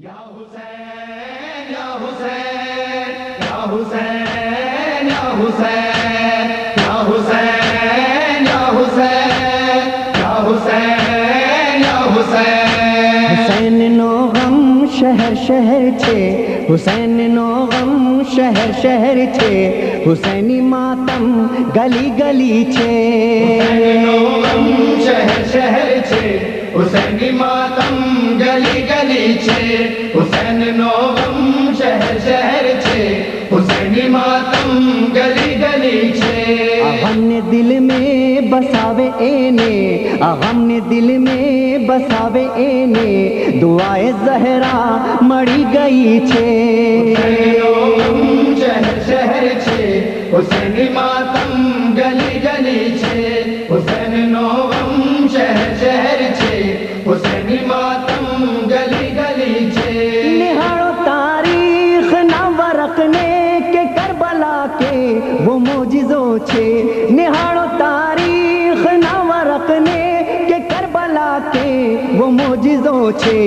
یا حسین یا حسین یا حسین یا حسین یا حسین یا حسین یا حسین یا حسین حسین نو غم شہر شہر چھے حسین نو غم شہر شہر چھے حسینی ماتم گلی گلی چھے حسین نو غم شہر شہر چھے حسینی ماتم گلی گلی چھے حسین نو غم شہر شہر چھے حسینی ماتم گلی گلی چھے غم نے دل میں بساوے اینے غم نے دل میں بساوے اینے دعائے زہرا مڑی گئی چھے حسین نو غم شہر شہر چھے حسینی ماتم گلی گلی چھے حسین نو غم شہر شہر چھے حسینی ماتم گلی گلی چھے نہاڑو تاریخ نہ ورقنے کے کربلا کے وہ معجزوں چھے نہاڑو تاریخ نہ ورقنے کے کربلا کے وہ معجزوں چھے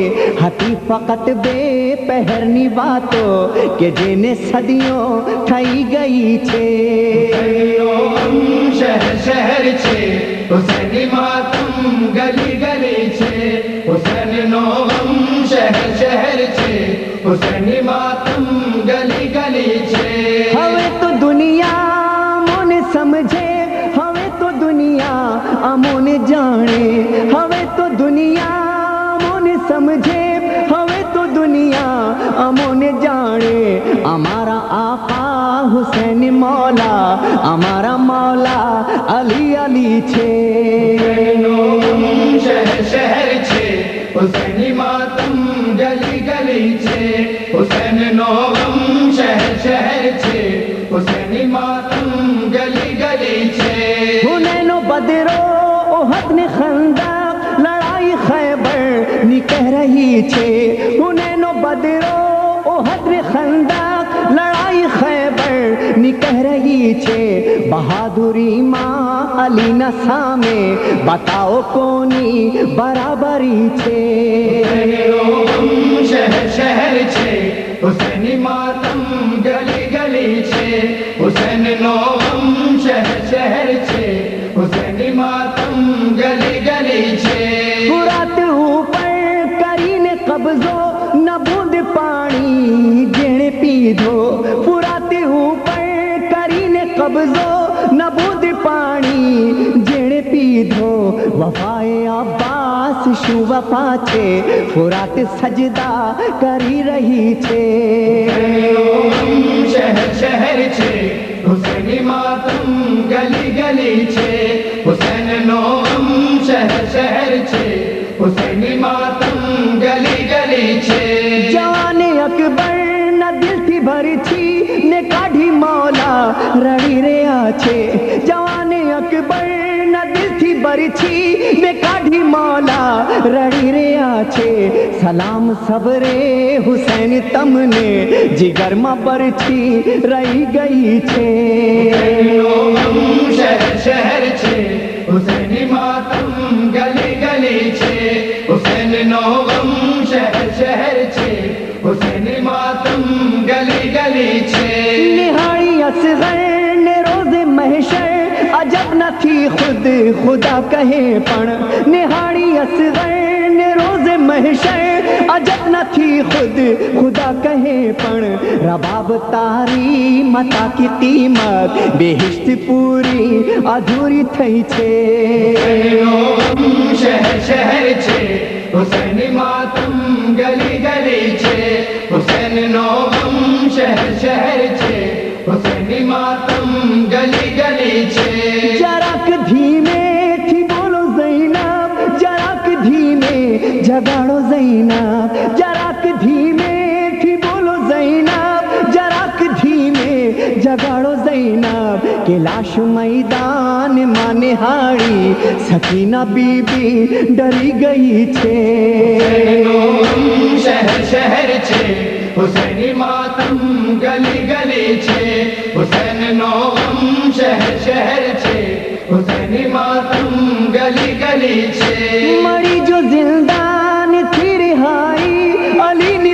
ہتی فقط بے پہرنی باتوں کہ جنہیں صدیوں ٹھائی گئی چھے حسین نو غم شہر شہر چھے حسینی ماتم گلی گلی چھے حسین نو غم شہر شہر چھے حسینی ماتم گلی گلی چھے ہوے تو دنیا من سمجھے ہوے تو دنیا امون جانے ہوے تو دنیا من سمجھے ہوے تو دنیا امون جانے ہمارا آقا حسین مولا ہمارا مولا علی علی چھے حسین نو غم شہر شہر چھے حسینی ماتم گلی گلی چھے حسین نو غم شہر شہر چھے حسینی ماتم گلی گلی چھے حنین و بدر و احد نے خندق لڑائی خیبر نی کہہ رہی چھے حنین و بدر و احد نے خندق لڑائی خیبر نی کہہ رہی چھے بہادری ماں علی نسامے بتاؤ کونی برابری چھے حسین نو غم شہر شہر چھے حسینی ماتم گلی گلی چھے حسین نو غم شہر شہر چھے حسینی ماتم گلی گلی چھے فرات اوپر کرین قبضو نہ بوند پانی جڑ پی دو فرات اوپر کرین قبضو نہ بوند پانی جڑ پی دو وفائے عباس شو وفا چھے فرات سجدہ کری رہی چھے حسین نو غم شہر شہر چھے حسینی ماتم گلی گلی چھے حسین نو غم شہر شہر چھے حسینی ماتم گلی گلی چھے جوان اکبر نہ دل تھی بھری تھی نے کاڑھی مولا رڑی ریا چھے جوان اکبر نہ دل تھی بھری تھی نے کاڑھی مولا رڑی ریا چھے سلام صبر حسین تم نے جگر ماں برچھی رہی گئی چھے حسین نو غم شہر شہر چھے حسینی ماتم گلی گلی چھے حسین نو غم شہر شہر چھے حسینی ماتم گلی گلی چھے نہائی اصغر نے روز محشر عجب نہ تھی خود خدا کہے پڑ نہاڑی اصغر نے روز محشر عجب نہ تھی خود خدا کہے پڑ رباب تاری متا کی قیمت بہشت پوری ادھوری تھئی چھے حسین نو غم شہر شہر چھے حسینی ماتم گلی گلی چھے حسین نو غم شہر شہر چھے حسینی ماتم گلی گلی چھے جراک دھیمے تھی بولو زینب جراک دھیمے جگاڑو زینب جراک دھیمے تھی بولو زینب جراک دھیمے جگاڑو زینب کہ لاش میدان مانے ہاڑی سکینہ بی بی ڈری گئی چھے حسین نو غم شہر شہر چھے حسینی ماتم گلی گلی چھے حسین نو غم شہر شہر چھے حسینی ماتم گلی گلی چھے مری جو زندان تھی رہائی علی نے